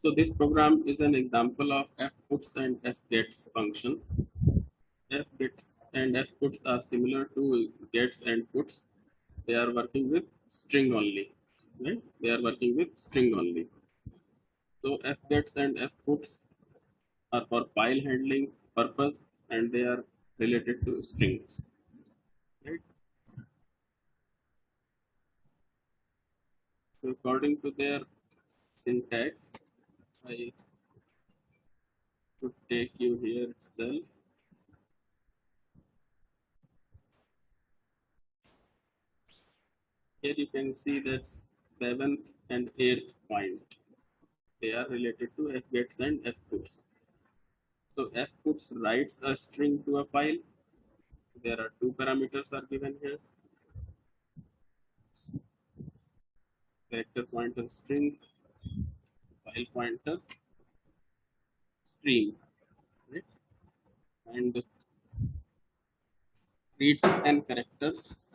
So this program is an example of fputs and fgets function. Fgets and fputs are similar to gets and puts. They are working with string only, right? They are working with string only. So fgets and fputs are for file handling purpose, and they are related to strings, right? So according to their syntax, I should take you here itself. Here you can see that 7th and 8th point. They are related to fgets and fputs. So fputs writes a string to a file. There are two parameters are given here: character pointer string, file pointer stream, right? And reads and characters.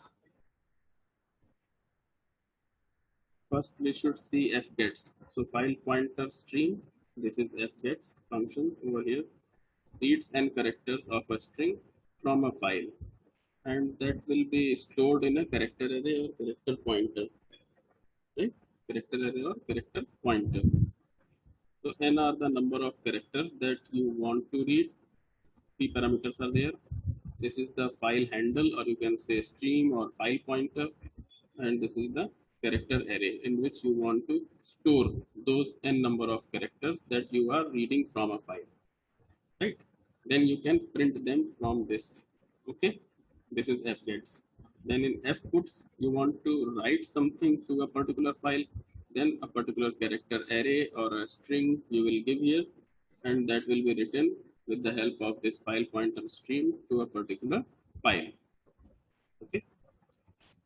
First, we should see fgets. So file pointer stream. This is fgets function over here. Reads and characters of a string from a file, and that will be stored in a character array or character pointer, right? Character array or character pointer. So n are the number of characters that you want to read. Three parameters are there. This is the file handle, or you can say stream or file pointer, and this is the character array in which you want to store those n number of characters that you are reading from a file, right? Then you can print them from this. Okay, this is fgets. Then in fputs, you want to write something to a particular file, then a particular character array or a string you will give here, and that will be written with the help of this file pointer stream to a particular file. Okay,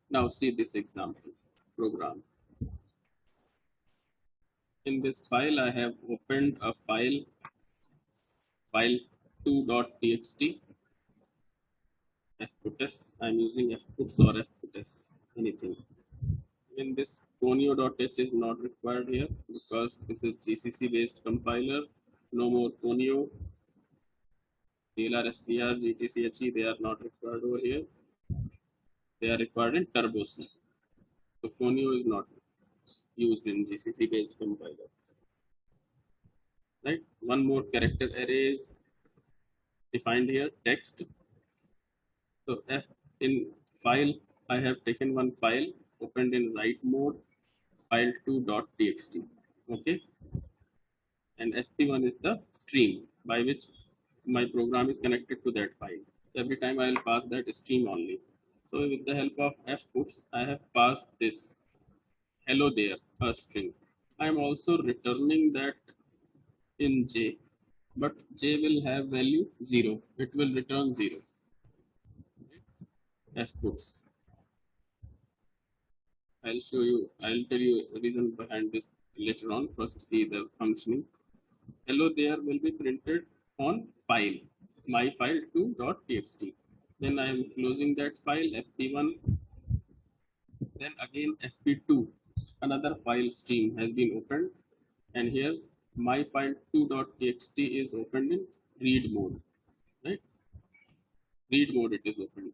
now see this example program. In this file, I have opened a file2.txt fputs. I'm using fputs or fputs, anything. In this conio.h is not required here because this is GCC based compiler. No more conio, TLR, SCR, GTCHE, they are not required over here. They are required in Turbo C. So conio is not used in GCC based compiler. Right? One more character array is defined here, text. So F in file, I have taken one file, opened in write mode, file2.txt. Okay, and fp1 is the stream by which my program is connected to that file. So every time I will pass that stream only. So with the help of fputs, I have passed this hello there, a string. I am also returning that in j, but j will have value 0. It will return 0. Fputs. I'll show you, I'll tell you the reason behind this later on. First, see the functioning. Hello there will be printed on file, my file2.txt. Then I am closing that file, fp1. Then again, fp2. Another file stream has been opened, and here my file2.txt is opened in read mode, right? Read mode it is opened.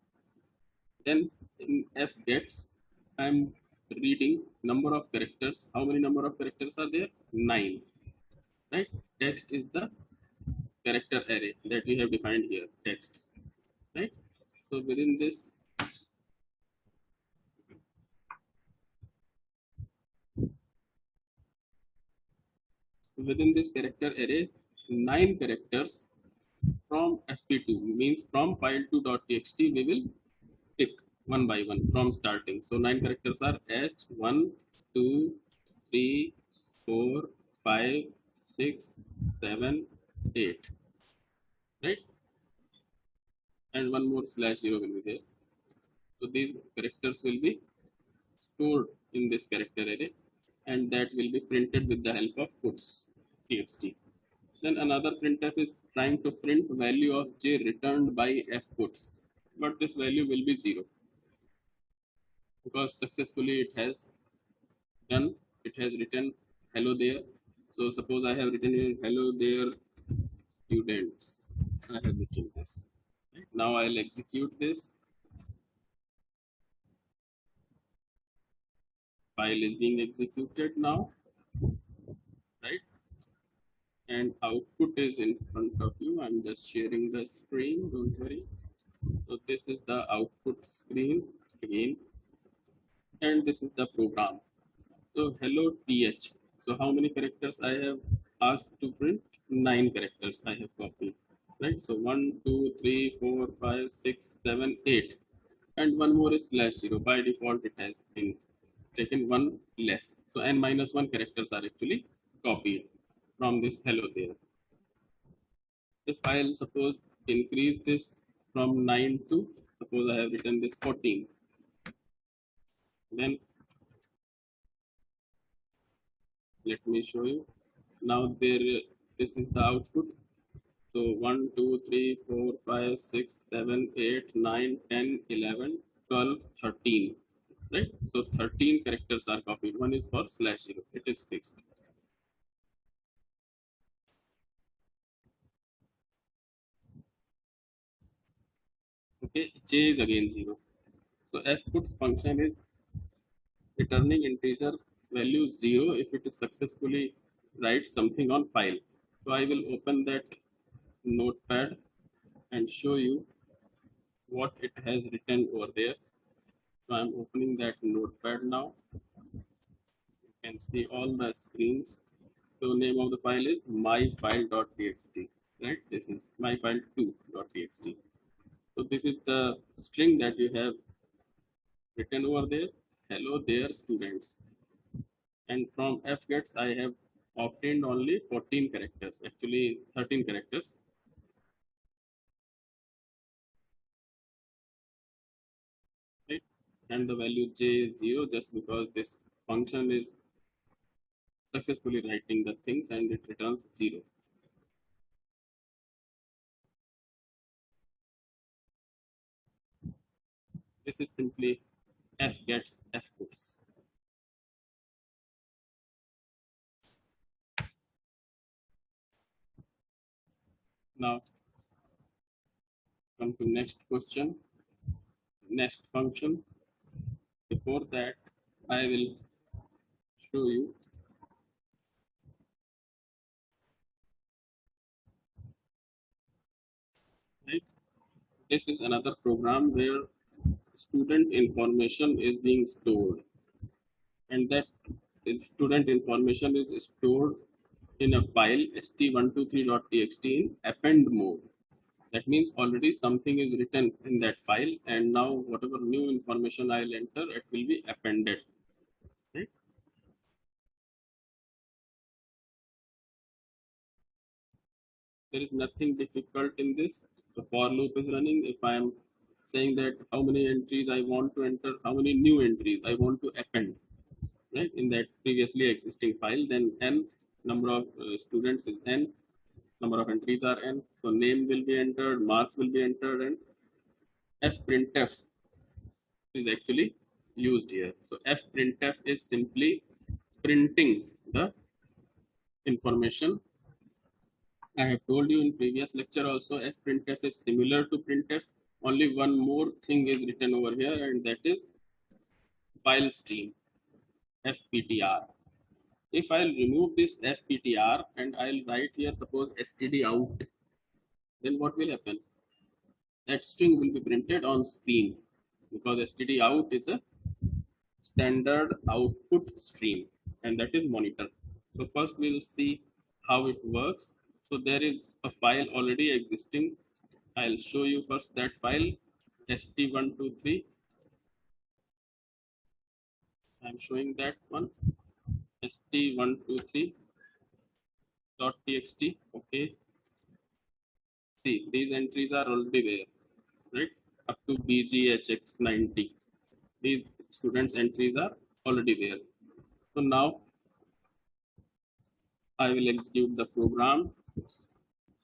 Then in fgets, I'm reading number of characters. How many number of characters are there? 9, right? Text is the character array that we have defined here, text, right? So within this character array, 9 characters from fp2 means from file2.txt we will pick one by one from starting. So 9 characters are h 1 2 3 4 5 6 7 8, right? And one more /0 will be there. So these characters will be stored in this character array, and that will be printed with the help of puts txt. Then another printf is trying to print value of j returned by fputs, but this value will be 0 because successfully it has written hello there. So suppose I have written here, hello there students. I have written this. Right? Now I'll execute this. File is being executed now, right? And output is in front of you. I'm just sharing the screen, don't worry. So this is the output screen again, and this is the program. So hello th. So how many characters I have asked to print? 9 characters I have copied. Right. So 1, 2, 3, 4, 5, 6, 7, 8. And one more is /0. By default it has been taken one less. So n minus 1 characters are actually copied from this hello there. If I'll suppose increase this from 9 to, suppose I have written this 14, then let me show you. Now there, this is the output. So 1, 2, 3, 4, 5, 6, 7, 8, 9, 10, 11, 12, 13. Right? So 13 characters are copied. One is for /0. It is fixed. Okay, J is again 0. So fputs function is returning integer value 0 if it is successfully writes something on file. So I will open that notepad and show you what it has written over there. So I'm opening that notepad now. You can see all the screens. So name of the file is myfile.txt. Right? This is myfile2.txt. So this is the string that you have written over there. Hello there students. And from fgets I have obtained only 14 characters, actually 13 characters. Right? And the value j is 0 just because this function is successfully writing the things and it returns 0. This is simply fgets fputs. Now come to next question, next function. Before that, I will show you. Right? This is another program where student information is being stored, and that student information is stored in a file st123.txt in append mode. That means already something is written in that file, and now whatever new information I'll enter, it will be appended. Right? There is nothing difficult in this. The for loop is running. If I am saying that how many entries I want to enter, how many new entries I want to append, right, in that previously existing file, then n number of students is n, number of entries are n. So name will be entered, marks will be entered, and fprintf is actually used here. So fprintf is simply printing the information. I have told you in previous lecture also, fprintf is similar to printf. Only one more thing is written over here, and that is file stream, fptr. If I'll remove this fptr and I'll write here, suppose std out, then what will happen? That string will be printed on screen because std out is a standard output stream, and that is monitor. So first we'll see how it works. So there is a file already existing. I'll show you first that file st123. I'm showing that one st123.txt. Okay, see these entries are already there, right? Up to bghx90. These students entries are already there. So now I will execute the program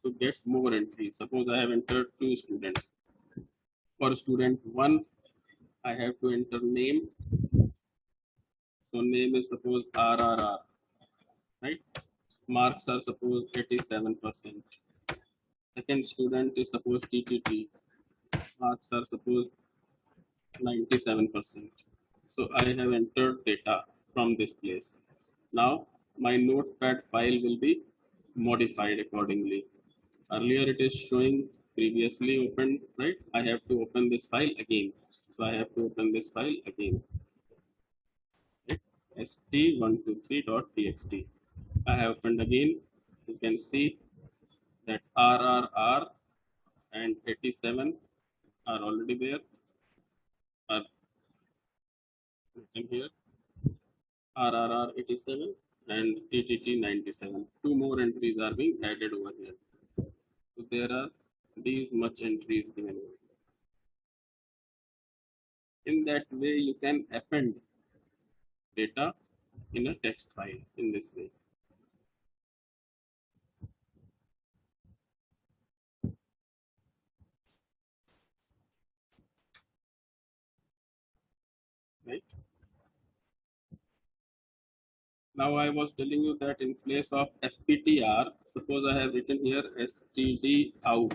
to get more entries. Suppose I have entered 2 students. For student 1, I have to enter name. So name is suppose RRR, right? Marks are suppose 87%. Second student is suppose TTT. Marks are suppose 97%. So I have entered data from this place. Now my notepad file will be modified accordingly. Earlier it is showing previously opened, right? I have to open this file again. So I have to open this file again. Right? st123.txt. I have opened again. You can see that RRR and 87 are already there, are written here. RRR 87 and TTT 97. Two more entries are being added over here. So there are these much entries given. In that way, you can append data in a text file in this way. Right? Now I was telling you that in place of fptr, suppose I have written here std out,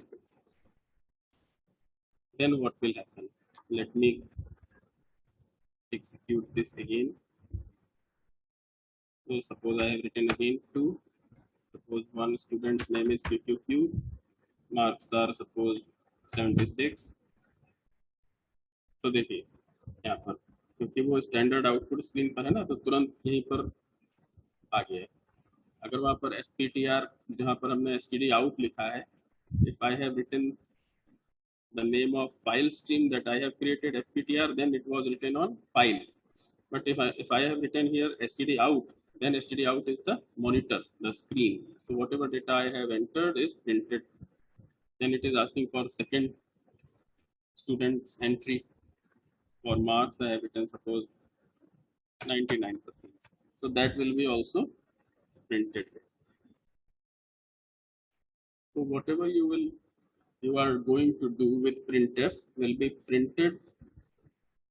then what will happen? Let me execute this again. So suppose I have written again 2. Suppose one student's name is PQQ. Marks are suppose 76. तो देखिए यहाँ पर क्योंकि वो standard output screen पर है ना, तो तुरंत यहीं पर आ गया है. अगर वहाँ पर एस पी टी आर जहाँ पर हमने एस टी डी आउट लिखा है, if I have written the name of file stream that I have created fptr, then it was written on file. But if I have written here std out, then std out is the monitor, the screen. So whatever data I have entered is printed. Then it is asking for second student's entry. For marks I have written suppose 99%. So that will be also printed. So whatever you are going to do with printf will be printed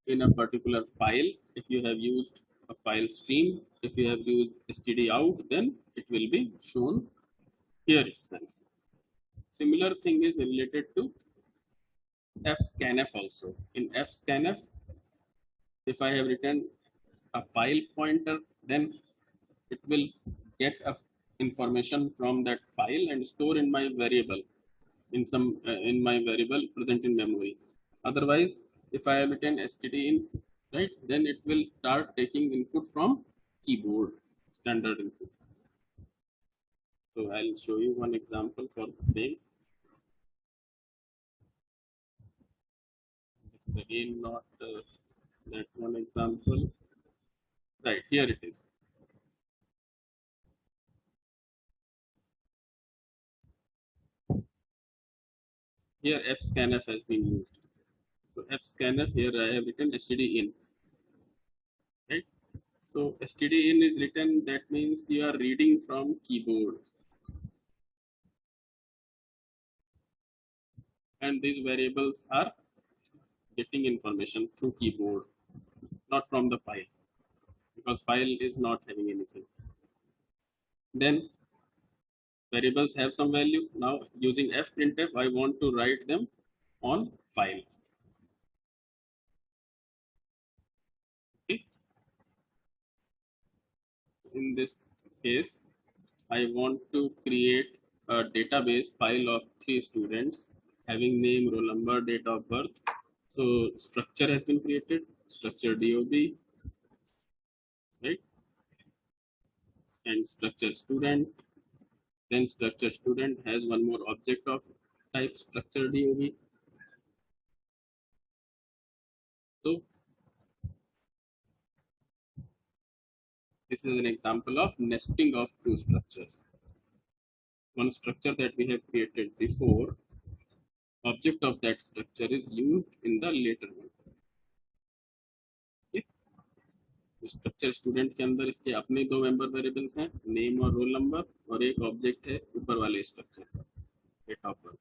in a particular file. If you have used a file stream, if you have used std out, then it will be shown here itself. Similar thing is related to fscanf also. In fscanf, if I have written a file pointer, then it will get a information from that file and store in my variable, in my variable present in memory. Otherwise, if I have written std in, right, then it will start taking input from keyboard, standard input. So I'll show you one example for the same. This is again not that one example. Right, here it is. Here fscanf has been used. So fscanf, here I have written std in, right? So std in is written, that means you are reading from keyboard. And these variables are getting information through keyboard, not from the file, because file is not having anything. Then variables have some value. Now using fprintf, I want to write them on file. Okay. In this case, I want to create a database file of 3 students having name, roll number, date of birth. So structure has been created, structure DOB, right? And structure student. Then structure student has one more object of type structure DOB. So this is an example of nesting of two structures. One structure that we have created before, object of that structure is used in the later one. Okay? Structure student के अंदर इसके अपने 2 member variables हैं, name और roll number, और एक object है ऊपर वाले स्ट्रक्चर, डेट ऑफ बर्थ.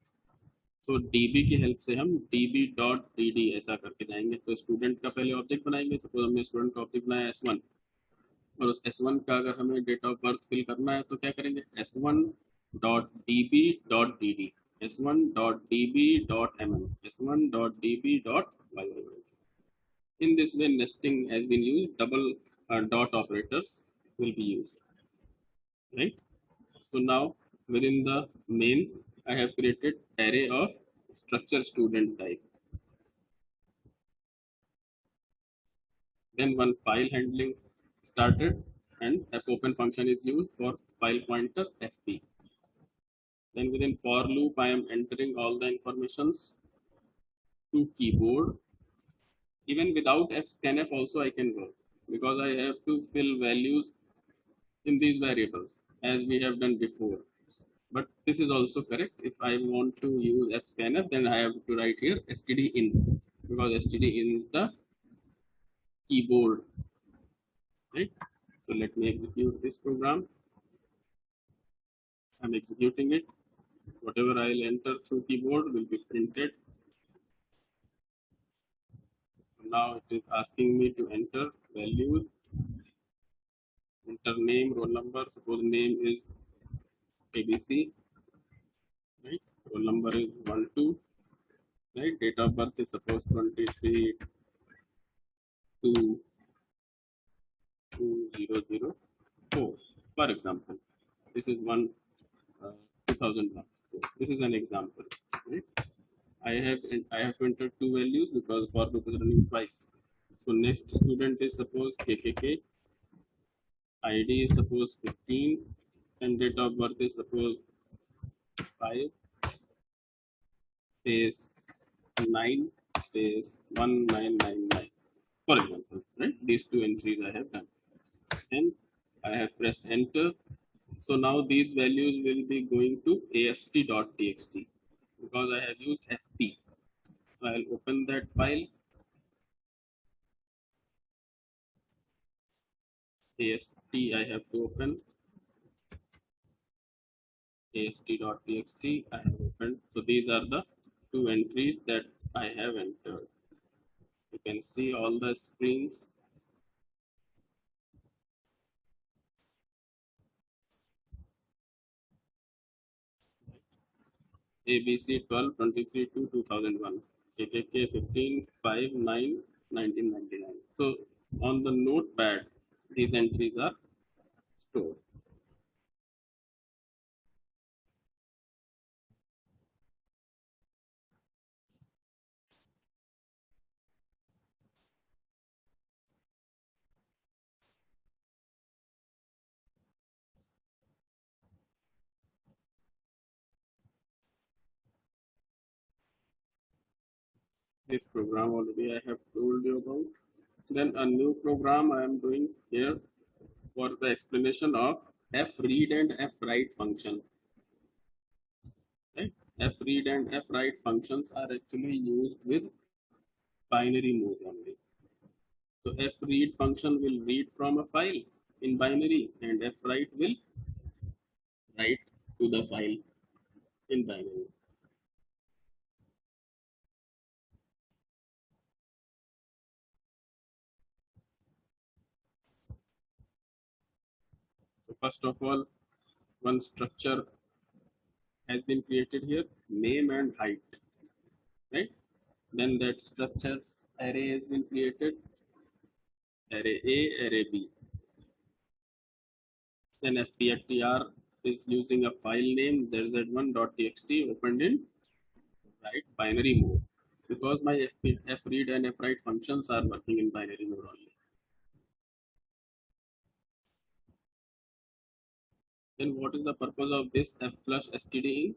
तो db की हेल्प से हम db.dd ऐसा करके जाएंगे. तो स्टूडेंट का पहले ऑब्जेक्ट बनाएंगे. सपोज हमने स्टूडेंट का ऑब्जेक्ट बनाया s1. और उस S1 का अगर हमें डेट ऑफ बर्थ फिल करना है तो क्या करेंगे, S1.db.dd, S1.db.mm, S1.db.yy. In this way, nesting has been used. Double dot operators will be used, right? So now within the main, I have created array of structure student type. Then one file handling started, and fopen function is used for file pointer fp. Then within for loop, I am entering all the informations to keyboard. Even without fscanf also I can work, because I have to fill values in these variables as we have done before. But this is also correct. If I want to use fscanf, then I have to write here stdin, because stdin is the keyboard, right? So let me execute this program. I'm executing it. Whatever I'll enter through keyboard will be printed. Now it is asking me to enter values, enter name, roll number. Suppose name is ABC, right? Roll number is 12, right? Date of birth is suppose 23 2 2004, for example. This is one 2001. This is an example, right? I have to enter two values because for loop is running twice. So next student is suppose KKK, ID is suppose 15, and date of birth is suppose 5, space 9, space 1999. For example, right? These two entries I have done, and I have pressed enter. So now these values will be going to ast.txt because I have used fp. So I'll open that file, ast I have to open, ast.txt I have opened. So these are the two entries that I have entered. You can see all the screens. ABC 12, 23 to 2001, KKK 15, 5, 9, 1999. So on the notepad, these entries are stored. This program already I have told you about. Then a new program I am doing here for the explanation of fread and fwrite function. Right? Fread and fwrite functions are actually used with binary mode only. So fread function will read from a file in binary, and fwrite will write to the file in binary. So first of all, one structure has been created here, name and height, right? Then that structures array has been created, array A, array B. Then fptr is using a file name zz1.txt opened in binary mode, because my fread and fwrite functions are working in binary mode only. Then what is the purpose of this flush std?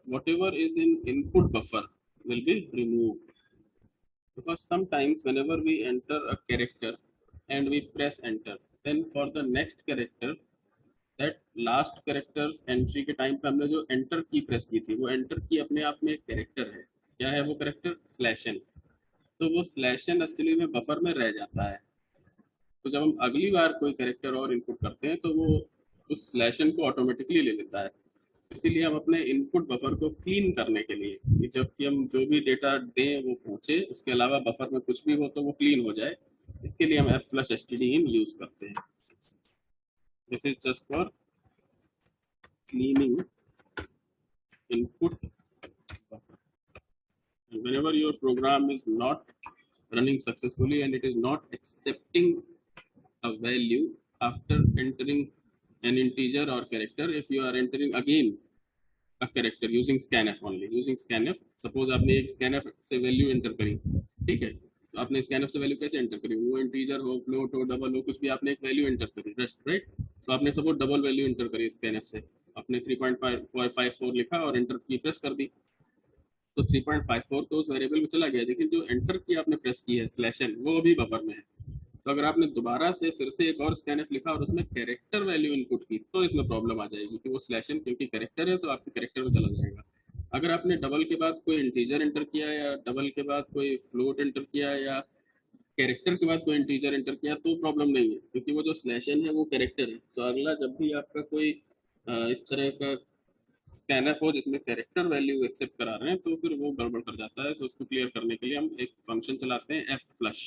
Whatever is in input buffer will be removed, because sometimes whenever we enter a character and we press enter, then for the next character, that last characters entry के time पे हमने जो enter की press की थी, वो enter की अपने आप में एक कैरेक्टर है. क्या है वो कैरेक्टर? स्लैशन. तो वो स्लैशन एक्चुअली में बफर में रह जाता है. तो जब हम अगली बार कोई कैरेक्टर और इनपुट करते हैं तो वो उस स्लैशन को ऑटोमेटिकली ले लेता है. इसीलिए हम अपने इनपुट बफर को क्लीन करने के लिए कि जबकि हम जो भी डेटा दें वो पहुंचे, उसके अलावा बफर में कुछ भी हो तो वो क्लीन हो जाए, इसके लिए हम फ्लश stdin यूज करते हैं. This is just for cleaning input buffer. And whenever your program is not running successfully and it is not accepting a value after entering an integer or character, if you are entering again a character using scanf only, using scanf, suppose आपने एक scanf से value enter करी, ठीक है, तो आपने scanf से value कैसे enter करी, वो integer हो, float हो, double हो, कुछ भी आपने एक value enter करी, right? तो आपने suppose double value enter करी scanf से, आपने 3.54 लिखा और enter की प्रेस कर दी, तो 3.54 तो उस वेरिएबल में चला गया, लेकिन जो एंटर की आपने प्रेस की है स्लैश एन, वो अभी बफर में है। तो अगर आपने दोबारा से फिर से एक और स्कैनफ लिखा और उसमें कैरेक्टर वैल्यू इनपुट की, तो इसमें प्रॉब्लम आ जाएगी कि वो स्लैश एन क्योंकि कैरेक्टर है तो आपके कैरेक्टर में चला जाएगा। अगर आपने डबल के बाद कोई इंटीजर एंटर किया या डबल के बाद कोई फ्लोट एंटर किया या कैरेक्टर के बाद कोई इंटीजर एंटर किया तो प्रॉब्लम नहीं है, क्योंकि वो जो स्लैश एन है वो कैरेक्टर है। तो अगला जब भी आपका कोई इस तरह का स्कैनर हो जिसमें कैरेक्टर वैल्यू एक्सेप्ट करा रहे हैं तो फिर वो गड़बड़ कर जाता है। तो उसको क्लियर करने के लिए हम एक फंक्शन चलाते हैं एफ फ्लश।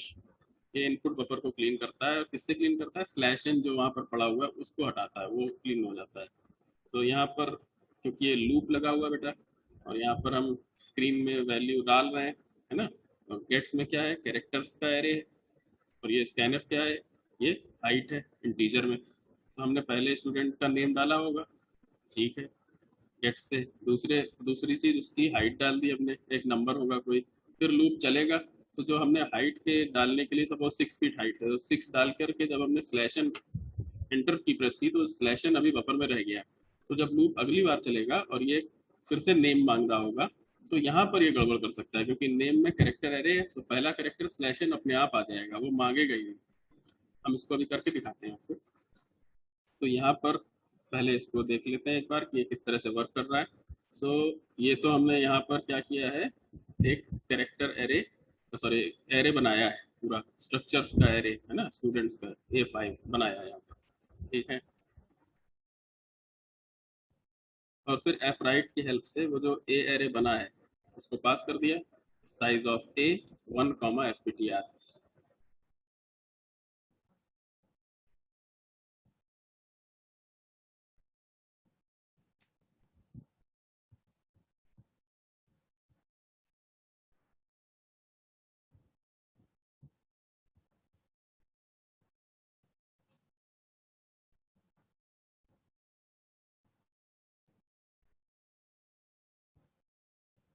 ये इनपुट बफर को क्लीन करता है, और किससे क्लीन करता है, स्लैश एन जो वहाँ पर पड़ा हुआ है उसको हटाता है, वो क्लीन हो जाता है। तो यहाँ पर क्योंकि ये लूप लगा हुआ है बेटा, और यहाँ पर हम स्क्रीन में वैल्यू डाल रहे हैं, है ना, और गेट्स में क्या है, कैरेक्टर्स का एरे है, और ये स्कैनफ क्या है, ये हाइट है इंटीजर में। तो हमने पहले स्टूडेंट का नेम डाला होगा, ठीक है, गेट से दूसरी चीज उसकी हाइट डाल दी हमने, एक नंबर होगा कोई, फिर लूप चलेगा। तो जो हमने हाइट के डालने के लिए सपोज 6 फीट हाइट है, तो 6 डाल करके जब हमने स्लैश एन एंटर की प्रेस की तो स्लैश एन अभी बफर में रह गया। तो जब लूप अगली बार चलेगा और ये फिर से नेम मांग रहा होगा, तो यहाँ पर ये गड़बड़ कर सकता है, क्योंकि नेम में कैरेक्टर एरे है, तो पहला कैरेक्टर स्लैश एन अपने आप आ जाएगा, वो मांगेगा ही नहीं। हम इसको अभी करके दिखाते हैं आपको। तो यहाँ पर पहले इसको देख लेते हैं एक बार कि ये किस तरह से वर्क कर रहा है। सो ये तो हमने यहाँ पर क्या किया है, एक कैरेक्टर एरे, सॉरी एरे बनाया है, पूरा स्ट्रक्चर्स का एरे है ना, स्टूडेंट्स का A5 बनाया है यहाँ पर, ठीक है। और फिर एफ राइट की हेल्प से वो जो ए एरे बना है उसको पास कर दिया, साइज ऑफ ए 1, FPTR।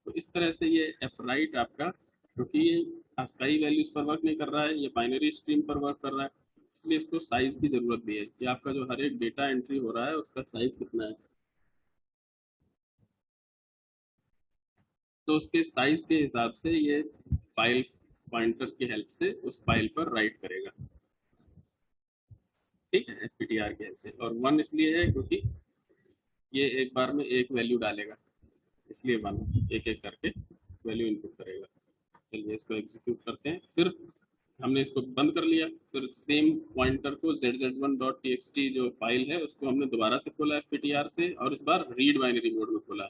तो इस तरह से ये एफ राइट आपका, क्योंकि ये ASCII वैल्यूज पर वर्क नहीं कर रहा है, ये बाइनरी स्ट्रीम पर वर्क कर रहा है, इसलिए इसको साइज की जरूरत भी है कि आपका जो हर एक डेटा एंट्री हो रहा है उसका साइज कितना है। तो उसके साइज के हिसाब से ये फाइल पॉइंटर की हेल्प से उस फाइल पर राइट करेगा, ठीक है, FPTR की हेल्प से। और 1 इसलिए है क्योंकि ये एक बार में एक वैल्यू डालेगा, इसलिए 1 एक एक करके वैल्यू इनपुट करेगा। चलिए इसको एग्जीक्यूट करते हैं। फिर हमने इसको बंद कर लिया, फिर सेम पॉइंटर को zz1.txt जो फाइल है उसको हमने दोबारा से खोला FPTR से, और इस बार रीड बाइनरी मोड में खोला,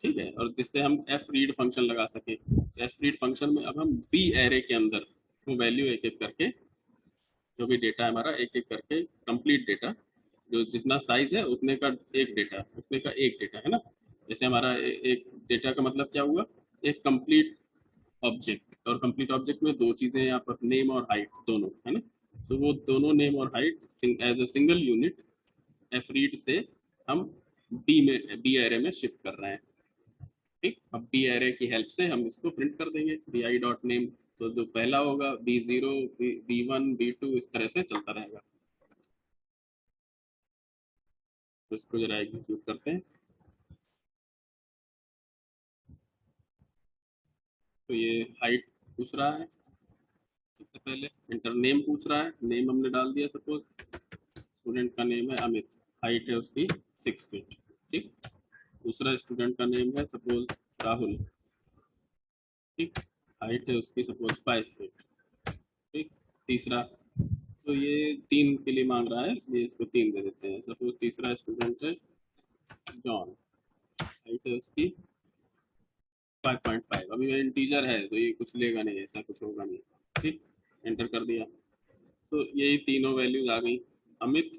ठीक है, और जिससे हम एफ रीड फंक्शन लगा सके। एफ रीड फंक्शन में अब हम बी एरे के अंदर वो वैल्यू एक एक करके, जो भी डेटा है हमारा, एक एक करके कंप्लीट डेटा, जो जितना साइज है उतने का एक डेटा, उतने का एक डेटा है ना। जैसे हमारा एक डेटा का मतलब क्या हुआ, एक कंप्लीट ऑब्जेक्ट, और कंप्लीट ऑब्जेक्ट में दो चीजें यहाँ पर, नेम और हाइट दोनों, है ना। तो वो दोनों नेम और height as a single unit if read से हम बी एरे में शिफ्ट कर रहे हैं, ठीक। अब बी एरे की हेल्प से हम इसको प्रिंट कर देंगे, bi.name। तो जो पहला होगा B0, B1, B2, इस तरह से चलता रहेगा। तो इसको जरा एग्जीक्यूट करते हैं। तो ये हाइट पूछ रहा है, सबसे पहले इंटर नेम पूछ रहा है, नेम हमने डाल दिया, सपोज स्टूडेंट का नेम है अमित, हाइट है उसकी 6 फीट, ठीक। दूसरा स्टूडेंट का नेम है सपोज राहुल, ठीक, हाइट है उसकी सपोज 5 फीट, ठीक। तीसरा, तो ये 3 के लिए मांग रहा है इसलिए इसको 3 दे देते हैं। सपोज तीसरा स्टूडेंट है जॉन, हाइट है उसकी 5.5, अभी ये इंटीजर है तो ये कुछ लेगा नहीं, ऐसा कुछ होगा नहीं, ठीक। एंटर कर दिया, तो यही तीनों वैल्यूज आ गई। अमित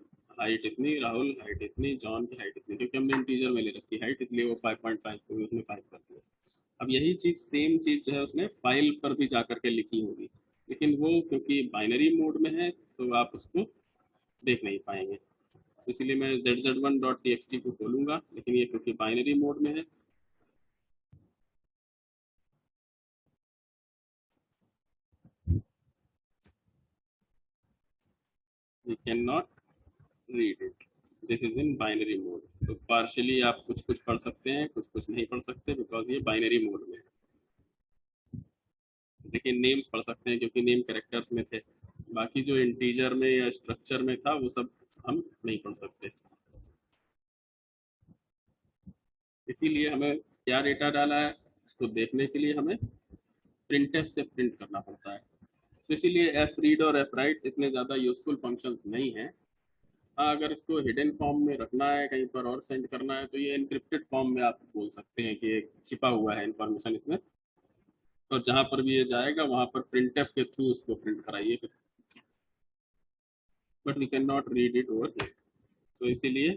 हाइट इतनी, राहुल हाइट इतनी, जॉन की हाइट इतनी, क्योंकि हमने इंटीजर में ले रखी हाइट, इसलिए वो 5.5 को भी उसने 5 कर दिया। अब यही चीज, सेम चीज जो है उसने फाइल पर भी जा करके लिखी होगी, लेकिन वो क्योंकि बाइनरी मोड में है तो आप उसको देख नहीं पाएंगे। तो इसलिए मैं zz1.txt को खोलूंगा, लेकिन ये क्योंकि बाइनरी मोड में है, we can not read it, this is in binary mode. तो पार्शियली आप कुछ कुछ पढ़ सकते हैं, कुछ कुछ नहीं पढ़ सकते, बिकॉज ये बाइनरी मोड में है। लेकिन नेम्स पढ़ सकते हैं क्योंकि नेम कैरेक्टर्स में थे, बाकी जो इंटीजर में या स्ट्रक्चर में था वो सब हम नहीं पढ़ सकते। इसीलिए हमें क्या डेटा डाला है उसको देखने के लिए हमें प्रिंटफ से प्रिंट करना पड़ता है। तो इसीलिए एफ रीड और एफ राइट इतने ज़्यादा यूजफुल फंक्शंस नहीं हैं। हाँ, अगर इसको हिडन फॉर्म में रखना है, कहीं पर और सेंड करना है, तो ये एनक्रिप्टेड फॉर्म में आप बोल सकते हैं कि एक छिपा हुआ है इन्फॉर्मेशन इसमें, और जहाँ पर भी ये जाएगा वहाँ पर प्रिंटफ के थ्रू उसको प्रिंट कराइए, but we can not read it over here. तो इसीलिए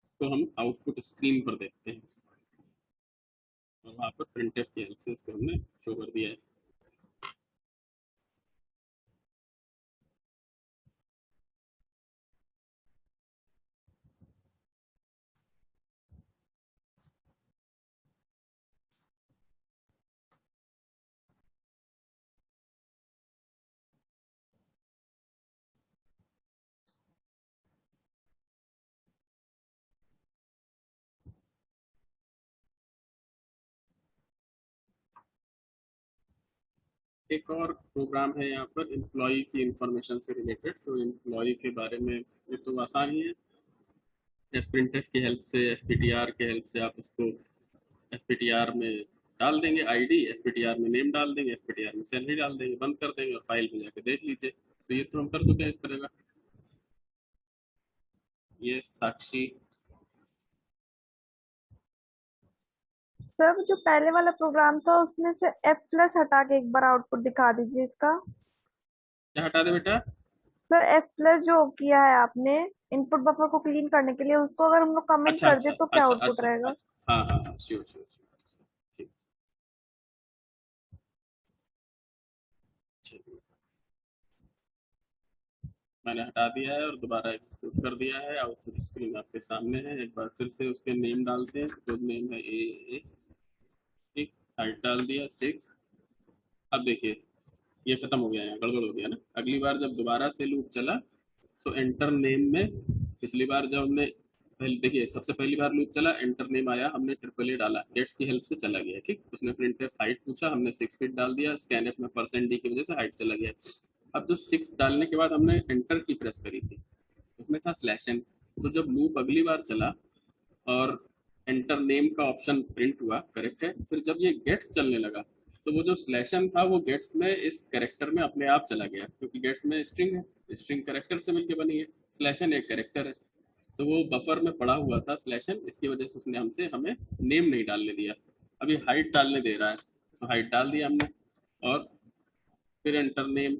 इसको हम आउटपुट स्क्रीन पर देखते हैं, और वहाँ पर प्रिंटफ की हेल्प से इसको हमने शो कर दिया है। एक और प्रोग्राम है यहाँ पर एम्प्लॉय की इंफॉर्मेशन से रिलेटेड। तो एम्प्लॉय के बारे में ये तो आसान ही है, एफ प्रिंटफ की हेल्प से, एफ पी टी आर के हेल्प से आप उसको एफ पी टी आर में डाल देंगे ID, F P T R में नेम डाल देंगे, एफ पी टी आर में सैलरी डाल देंगे, बंद कर देंगे और फाइल में जाके देख लीजिए। तो ये तो हम कर चुके हैं इस तरह का। ये साक्षी। सर जो पहले वाला प्रोग्राम था उसमें से F+ हटा के एक बार आउटपुट दिखा दीजिए इसका। क्या हटा दे बेटा? सर F+ जो किया है आपने इनपुट बफर को क्लीन करने के लिए, उसको अगर हम लोग कमेंट अच्छा कर दे अच्छा तो क्या अच्छा आउटपुट अच्छा रहेगा? अच्छा, हाँ हाँ हाँ, श्योर श्योर श्योर, ठीक ठीक। मैंने हटा दिया है और दोबारा एक्सिक्यूट कर दिया है, आउटपुट स्क्रीन आपके सामने है। एक बार फिर से उसके नेम डालते हैं, तो नेम है ए, ठीक, हाइट डाल दिया 6। अब देखिए ये खत्म हो गया, यहाँ गड़बड़ हो गया ना। अगली बार जब दोबारा से लूप चला तो एंटर नेम में, पिछली बार जब हमने पहले देखिए, सबसे पहली बार लूप चला, एंटर नेम आया, हमने ट्रिपल ए डाला, गेट्स की हेल्प से चला गया, ठीक। उसने प्रिंट हाइट पूछा, हमने 6 फीट डाल दिया, स्कैनफ में परसेंट डी की वजह से हाइट चला गया। अब जो 6 डालने के बाद हमने एंटर की प्रेस करी थी, उसमें था स्लैश एन। तो जब लूप अगली बार चला और एंटर नेम का ऑप्शन प्रिंट हुआ, करेक्ट है, फिर जब ये गेट्स चलने लगा तो वो जो स्लैशन था वो गेट्स में इस कैरेक्टर में अपने आप चला गया, क्योंकि गेट्स में स्ट्रिंग है, स्ट्रिंग कैरेक्टर से मिलकर बनी है, स्लैशन एक कैरेक्टर है। तो वो बफर में पड़ा हुआ था स्लैशन, इसकी वजह से उसने हमसे हमें नेम नहीं डालने दिया। अभी हाइट डालने दे रहा है, तो हाइट डाल दिया हमने, और फिर एंटर नेम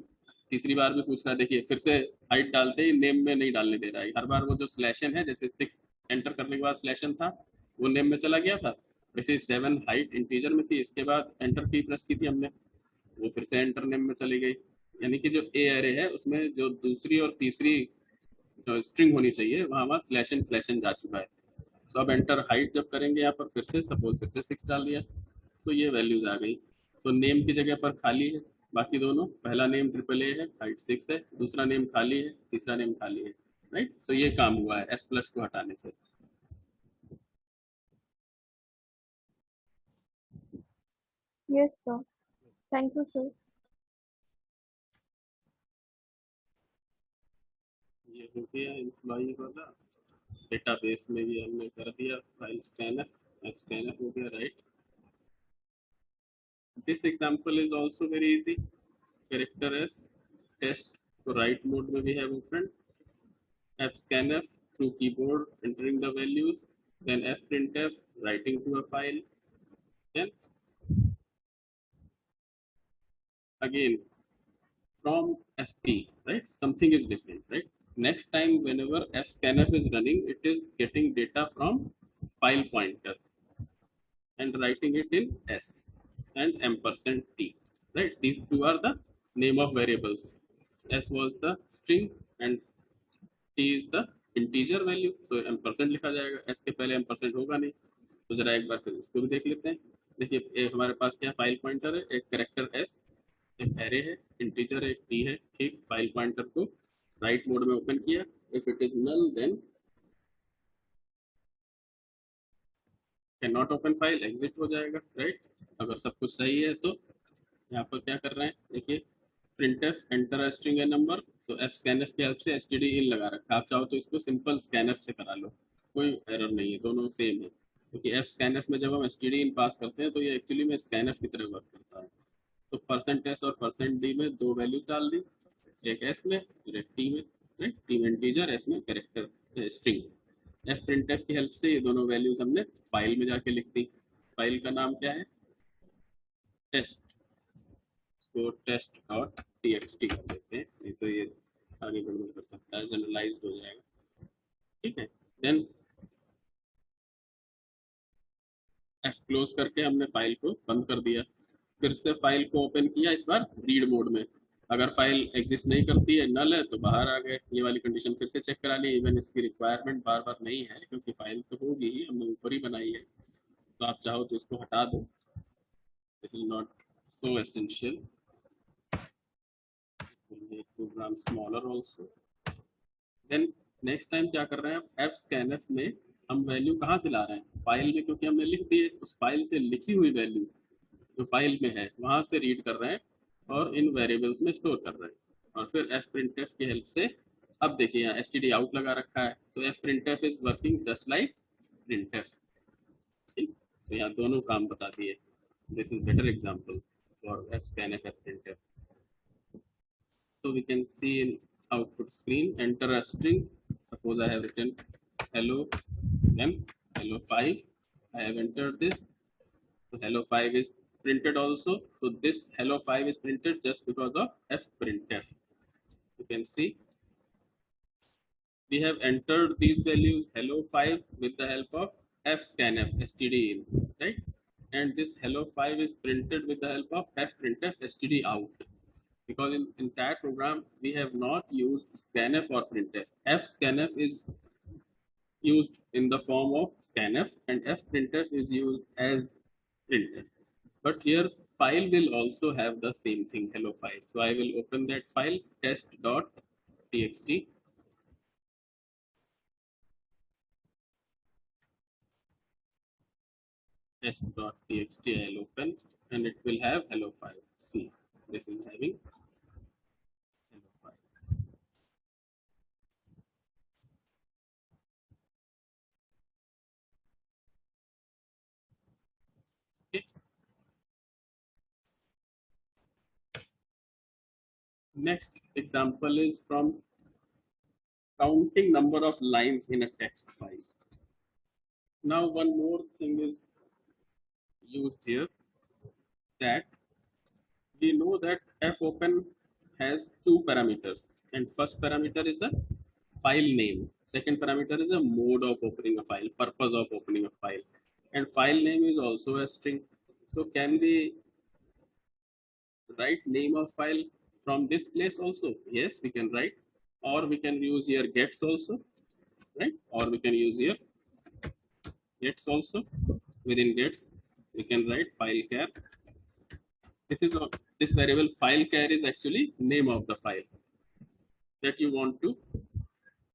तीसरी बार भी पूछ रहा है, देखिए फिर से हाइट डालते ही नेम में नहीं डालने दे रहा है। हर बार वो जो स्लैशन है, जैसे 6 एंटर करने के बाद स्लैशन था वो नेम में चला गया था, वैसे 7 हाइट इंटीजर में थी, इसके बाद एंटर की प्रेस की थी हमने, वो फिर से एंटर नेम में चली गई। यानी कि जो ए एरे है उसमें जो दूसरी और तीसरी जो स्ट्रिंग होनी चाहिए वहाँ वहाँ स्लैशन स्लैशन जा चुका है। तो अब एंटर हाइट जब करेंगे यहाँ पर, फिर से सपोज फिर से 6 डाल दिया, तो ये वैल्यूज आ गई। तो नेम की जगह पर खाली है, बाकी दोनों, पहला नेम ट्रिपल ए है, हाइट 6 है, दूसरा नेम खाली है, तीसरा नेम खाली है, राइट। तो ये काम हुआ है एफ प्लस को हटाने से। Yes sir, thank you sir. ये हो गया एम्प्लॉई वाला। डेटाबेस में भी हमने कर दिया, फाइल स्कैनर एफ स्कैनर हो गया, right. This example is also very easy. Character S test तो राइट मोड में भी है वो friend, fscanf through keyboard entering the values, then fprintf writing to a file, then again from FP, right? Something is different, right? Next time, whenever fscanf is running, it is getting data from file pointer and writing it in S and ampersand T, right? These two are the name of variables. S was the string and T is the integer value. So ampersand लिखा जाएगा, S के पहले ampersand होगा नहीं. तो जरा एक बार फिर इसको भी देख लेते हैं. देखिए हमारे पास क्या फाइल पॉइंटर है, एक करेक्टर S, एक एरे है, इंटीजर है, एक T है. ठीक, फाइल पॉइंटर को राइट मोड में ओपन किया. If it is null then can not open file, exit हो जाएगा, राइट. अगर सब कुछ सही है तो यहाँ पर क्या कर रहे हैं, देखिए printf एंटर स्ट्रिंग ए नंबर. तो एफ स्कैनफ की हेल्प से std इन लगा रखा है. आप चाहो तो इसको सिंपल स्कैनफ से करा लो, कोई एरर नहीं है, दोनों सेम है. क्योंकि एफ स्कैनफ में जब हम std इन पास करते हैं तो ये एक्चुअली में स्कैनफ की तरह वर्क करता है. तो परसेंट एस और परसेंट डी में दो वैल्यू डाल दी, एक एस में और एक टी में, राइट. टी में इंटीजर, एस में character string. F print F की हेल्प से ये दोनों वैल्यूज हमने फाइल में जाके लिख दी. फाइल का नाम क्या है, टेस्ट. तो टेस्ट डॉट टीएक्सटी कर देते हैं, नहीं तो ये आगे गड़बड़ कर सकता है, जनरलाइज हो जाएगा. ठीक है. देन एफ क्लोज करके हमने फाइल को बंद कर दिया. फिर से फाइल को ओपन किया, इस बार रीड मोड में. अगर फाइल एग्जिस्ट नहीं करती है, नल है, तो बाहर आ गए. ये वाली कंडीशन फिर से चेक करा ली. इवन इसकी रिक्वायरमेंट बार बार नहीं है, क्योंकि फाइल तो होगी ही, हमने ऊपर ही बनाई है. तो आप चाहो तो इसको हटा दो, this is not so essential. make program smaller also. Then next time क्या कर रहे हैं, एफ स्कैनफ में हम वैल्यू कहाँ से ला रहे हैं, फाइल में, क्योंकि हमने लिख दी है. उस फाइल से लिखी हुई वैल्यू जो फाइल में है वहां से रीड कर रहे हैं और इन वेरिएबल्स में स्टोर कर रहे हैं. और फिर एफ प्रिंट एफ की हेल्प से, अब देखिए यहाँ एस टी डी आउट लगा रखा है. तो F print F is working just like print F. तो यहाँ दोनों काम बता दिए. This is better example for F scan F print F. So we can see in output screen, enter a string. Suppose I have written hello m, hello 5. I have entered this. So hello 5 is printed also. So this hello 5 is printed just because of f printf. You can see we have entered these values hello 5 with the help of fscanf std in, right. And this hello 5 is printed with the help of fprintf std out. Because in entire program we have not used scanf or printf. fscanf is used in the form of scanf and fprintf is used as printf. But here file will also have the same thing, hello file. So I will open that file, test.txt. Test.txt I'll open and it will have hello file. See, this is having hello file. Okay. Next example is from counting number of lines in a text file. Now one more thing is used here, that we know that fopen has two parameters, and first parameter is a file name, second parameter is a mode of opening a file, purpose of opening a file, and file name is also a string. So can we write name of file from this place also? Yes, we can write, or we can use here gets also, right, or we can use here gets also. Within gets we can write file char. This variable file char is actually name of the file that you want to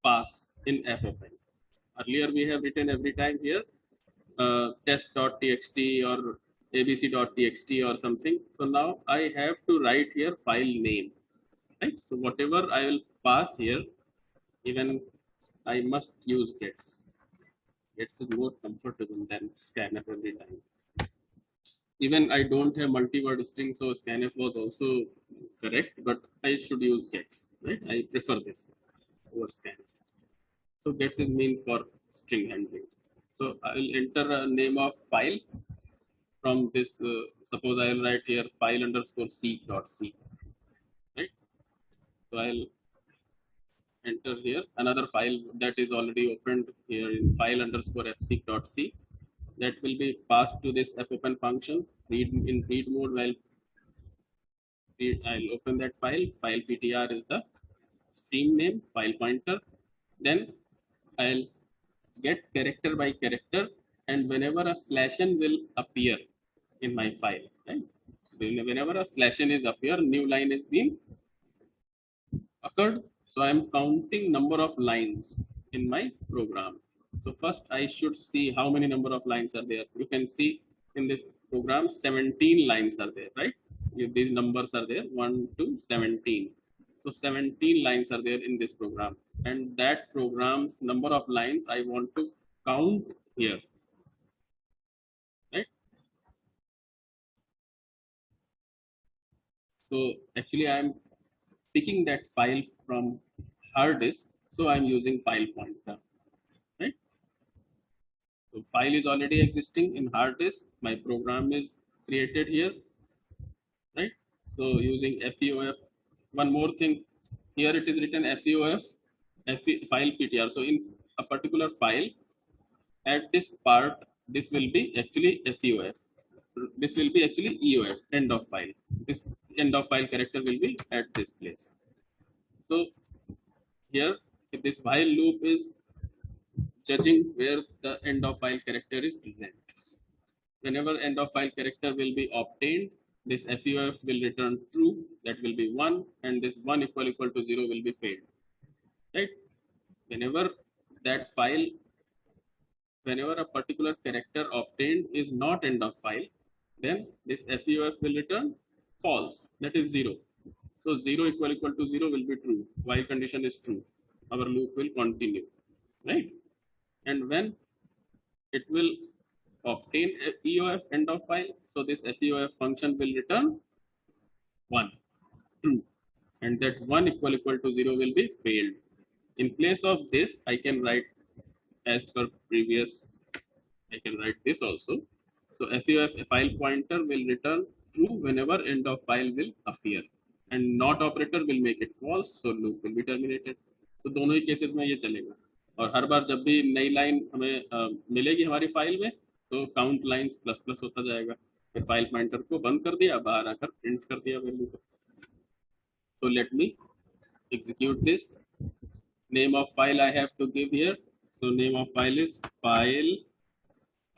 pass in fopen. Earlier we have written every time here test.txt or abc.txt or something. So now I have to write here file name, right. So whatever I will pass here, even I must use gets. Gets is more comfortable than scanf every time. Even I don't have multi-word string, so scanf was also correct, but I should use gets, right. I prefer this over scanf. So gets is mean for string handling. So I will enter a name of file from this. Suppose I will write here file underscore c dot c, right. So I'll enter here another file that is already opened here in file underscore fseek.c. That will be passed to this fopen function. Read in read mode. While I'll open that file. File ptr is the stream name, file pointer. Then I'll get character by character, and whenever a slash n will appear in my file, right? Whenever a slash n is appear, new line is being occurred. So I am counting number of lines in my program. So first I should see how many number of lines are there. You can see in this program 17 lines are there, right? These numbers are there 1 to 17. So 17 lines are there in this program, and that program's number of lines I want to count here, right? So actually I am picking that file from hard disk, so I'm using file pointer, right? So file is already existing in hard disk. My program is created here, right? So using FEOF. One more thing, here it is written FEOF, file PTR. So in a particular file, at this part, this will be actually FEOF. This will be actually EOF, end of file. This end of file character will be at this place. So here, if this while loop is judging where the end of file character is present. Whenever end of file character will be obtained, this FUF will return true, that will be 1, and this 1 equal to 0 will be failed, right? Whenever that file, whenever a particular character obtained is not end of file, then this FUF will return false, that is 0. So 0 equal to 0 will be true, while condition is true. Our loop will continue, right? And when it will obtain EOF end of file, so this FEOF function will return 1, true, and that 1 equal to 0 will be failed. In place of this, I can write as per previous, I can write this also. So FEOF file pointer will return true whenever end of file will appear, and not operator will make it false, so loop will be terminated. तो दोनों ही cases में ये चलेगा, और हर बार जब भी नई line हमें मिलेगी हमारी फाइल में, तो काउंट लाइंस प्लस प्लस होता जाएगा. फिर फाइल पॉइंटर को बंद कर दिया, बाहर आकर प्रिंट कर दिया वैल्यू को. So let me execute this. Name of file I have to give here. So name of file is file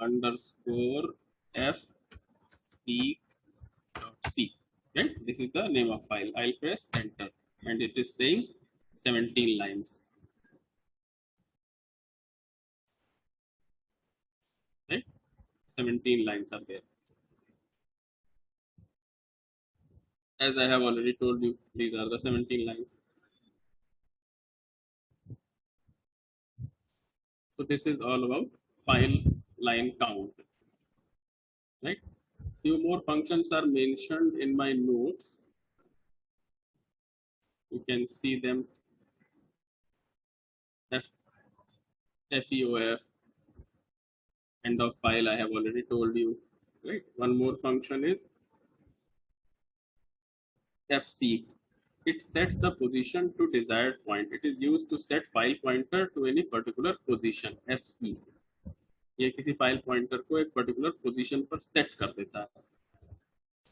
underscore fseek.c. Right? This is the name of file. I'll press enter, and it is saying 17 lines. Right? 17 lines are there. As I have already told you, these are the 17 lines. So this is all about file line count, right? Few more functions are mentioned in my notes. You can see them. FEOF, end of file, I have already told you, right? One more function is fseek. It sets the position to desired point. It is used to set file pointer to any particular position. fseek. ये किसी file pointer को एक particular position पर set कर देता है.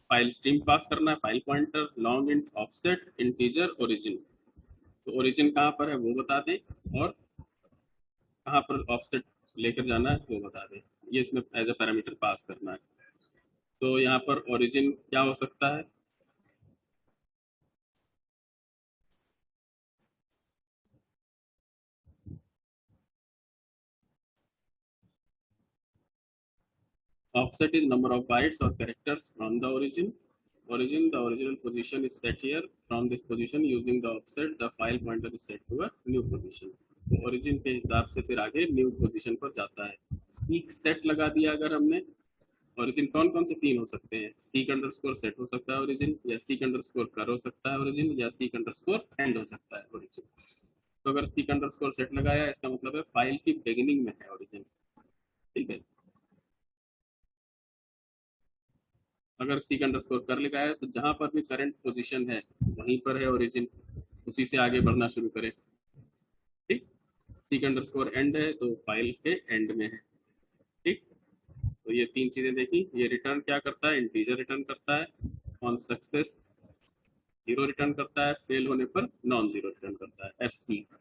File stream पास करना है, file pointer, long int, offset, integer, origin. तो ओरिजिन कहाँ पर है वो बता दें, और कहाँ पर ऑफसेट लेकर जाना है वो बता दें. ये इसमें एज ए पैरामीटर पास करना है. तो यहाँ पर ओरिजिन क्या हो सकता है, offset is number of bytes or characters from the origin. The original position is set here. From this position using the offset, the file pointer is set to a new position. तो origin के हिसाब से फिर आगे new position पर जाता है. seek set लगा दिया अगर हमने. origin कौन कौन से 3 हो सकते हैं, seek underscore set हो सकता है origin, या seek underscore कर हो सकता है origin, या seek underscore end हो सकता है origin. तो अगर seek underscore set लगाया, इसका मतलब है फाइल की beginning में है origin. ठीक है. अगर seek underscore कर लिखा है, तो जहां पर भी करंट पोजीशन है वहीं पर है ओरिजिन. उसी से आगे बढ़ना शुरू करें। ठीक, सीक अंडरस्कोर एंड है तो फाइल के एंड में है। ठीक, तो ये तीन चीजें देखी। ये रिटर्न क्या करता है, इंटीजर रिटर्न करता है, ऑन सक्सेस जीरो रिटर्न करता है, फेल होने पर नॉन जीरो रिटर्न करता है, एफ सीक।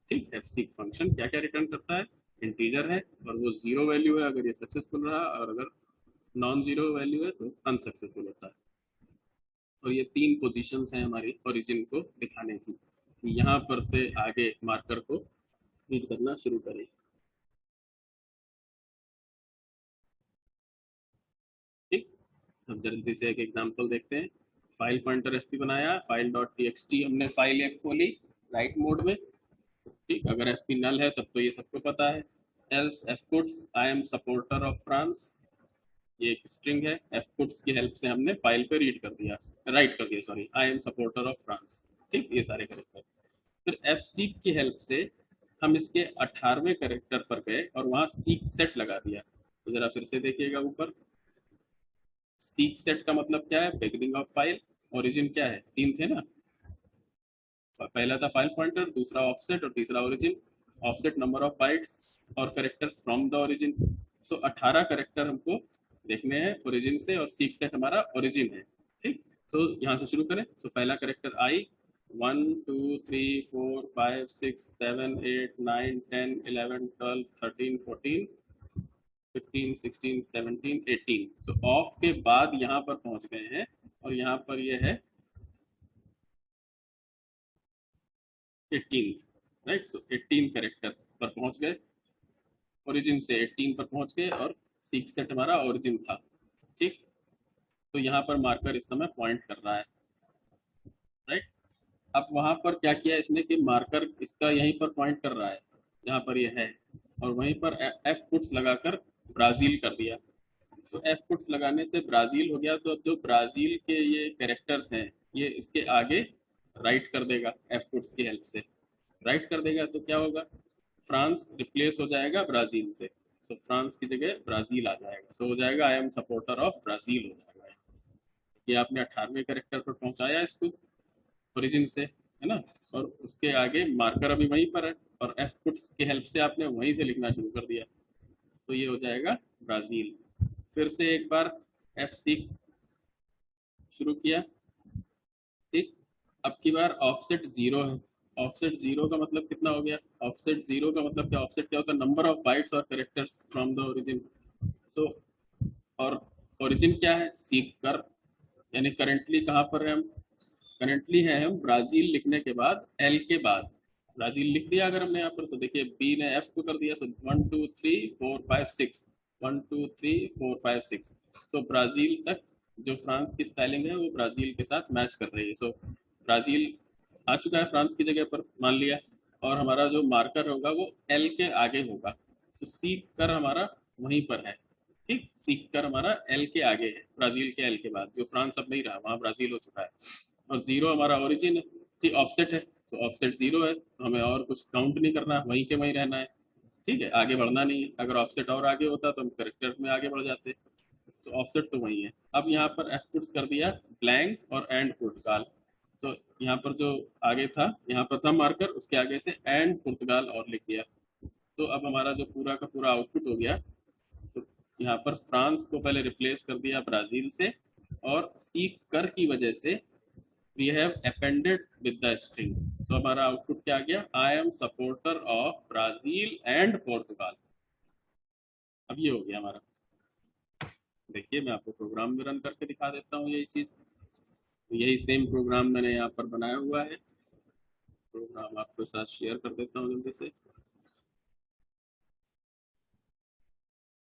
ठीक, एफ सीक फंक्शन क्या क्या रिटर्न करता है, इंटीजर है और वो जीरो वैल्यू है अगर ये सक्सेसफुल रहा, और अगर नॉन जीरो वैल्यू है तो अनसक्सेसफुल होता है। और ये तीन पोजीशंस हैं हमारी ओरिजिन को दिखाने की कि यहाँ पर से आगे मार्कर को रीड करना शुरू करें। ठीक, अब जल्दी से एक एग्जांपल देखते हैं। फाइल पॉइंटर एफपी बनाया, फाइल डॉट टीएक्सटी हमने फाइल एक खोली राइट मोड में। ठीक, अगर एफपी नल है तब तो ये सबको पता है। Else F puts I am supporter of France, ये एक स्ट्रिंग है, एफ पुट्स की हेल्प से हमने फाइल पे रीड कर दिया, राइट कर दिया sorry, I am supporter of France. ठीक, ये सारे करेक्टर। फिर एफ सीक की हेल्प से हम इसके 18वें करेक्टर पर गए और वहां सीक सेट लगा दिया। तो जरा फिर से देखिएगा ऊपर, सीक सेट का मतलब क्या है, बिगिनिंग ऑफ फाइल, ओरिजिन क्या है, तीन थे ना, पहला था फाइल पॉइंटर, दूसरा ऑफसेट और तीसरा origin. Offset number of bytes और characters from the origin. So 18 character हमको देखने हैं ओरिजिन से और सीक सेट हमारा ओरिजिन है। ठीक, सो यहाँ से शुरू करें। सो पहला करेक्टर आई, 1 2 3 4 5 6 7 8 9 10 11 12 13 14 15 16 17 18। सो ऑफ के बाद यहाँ पर पहुंच गए हैं और यहाँ पर ये है 18, राइट। सो 18 करेक्टर पर पहुंच गए, ओरिजिन से 18 पर पहुंच गए और सीक सेट हमारा ओरिजिन था। ठीक, तो यहाँ पर मार्कर इस समय पॉइंट कर रहा है, राइट। अब वहां पर क्या किया इसने कि मार्कर इसका यहीं पर पॉइंट कर रहा है जहां पर ये है, और वहीं पर एफ पुट्स लगाकर ब्राजील कर दिया। तो एफ पुट्स लगाने से ब्राजील हो गया, तो अब जो ब्राजील के ये कैरेक्टर्स हैं ये इसके आगे राइट कर देगा, एफ पुट्स की हेल्प से राइट कर देगा। तो क्या होगा, फ्रांस रिप्लेस हो जाएगा ब्राजील से, तो फ्रांस की जगह ब्राजील आ जाएगा। सो हो जाएगा आई एम सपोर्टर ऑफ ब्राजील हो जाएगा। ये आपने 18वें करेक्टर पर पहुंचाया इसको ओरिजिन से, है ना, और उसके आगे मार्कर अभी वहीं पर है और एफ पुट्स की हेल्प से आपने वहीं से लिखना शुरू कर दिया, तो ये हो जाएगा ब्राजील। फिर से एक बार एफ सीक शुरू किया। ठीक, अब की बार ऑफसेट जीरो है। ऑफसेट जीरो का मतलब कितना हो गया, ऑफसेट जीरो का मतलब क्या, ऑफसेट क्या होता है, नंबर ऑफ बाइट्स और कैरेक्टर्स फ्रॉम द ओरिजिन। सो और ओरिजिन क्या है, सीक कर, यानी करेंटली कहाँ पर है हम, करेंटली है हम ब्राजील लिखने के बाद एल के बाद ब्राजील लिख दिया अगर हमने यहाँ पर, तो देखिए बी ने एफ को कर दिया। सो 1 2 3 4 5 6, 1 2 3 4 5 6। तो ब्राजील तक जो फ्रांस की स्पेलिंग है वो ब्राजील के साथ मैच कर रही है। सो ब्राजील आ चुका है फ्रांस की जगह पर मान लिया, और हमारा जो मार्कर होगा वो एल के आगे होगा। तो सीख कर हमारा वहीं पर है। ठीक, सीख कर हमारा एल के आगे है, ब्राजील के एल के बाद, जो फ्रांस अब नहीं रहा, वहां ब्राजील हो चुका है। और जीरो हमारा ओरिजिन है, ठीक, ऑफसेट है, तो ऑफसेट जीरो है, तो हमें और कुछ काउंट नहीं करना, वहीं के वहीं रहना है। ठीक है, आगे बढ़ना नहीं है। अगर ऑफसेट और आगे होता तो हम करेक्टर में आगे बढ़ जाते, तो ऑफसेट तो वही है। अब यहाँ पर एफ पुट्स कर दिया ब्लैंक और एंड पुर्तगाल। तो यहाँ पर जो आगे था, यहाँ पर था मार्कर, उसके आगे से एंड पुर्तगाल और लिख दिया। तो अब हमारा जो पूरा का पूरा आउटपुट हो गया। तो यहाँ पर फ्रांस को पहले रिप्लेस कर दिया ब्राजील से, और सीख कर की वजह से we have appended with the string. तो हमारा आउटपुट क्या आ गया, I am supporter of Brazil and Portugal. अब ये हो गया हमारा। देखिए मैं आपको प्रोग्राम में रन करके दिखा देता हूँ यही चीज। तो यही सेम प्रोग्राम मैंने यहाँ पर बनाया हुआ है, प्रोग्राम आपके साथ शेयर कर देता हूँ जल्दी से।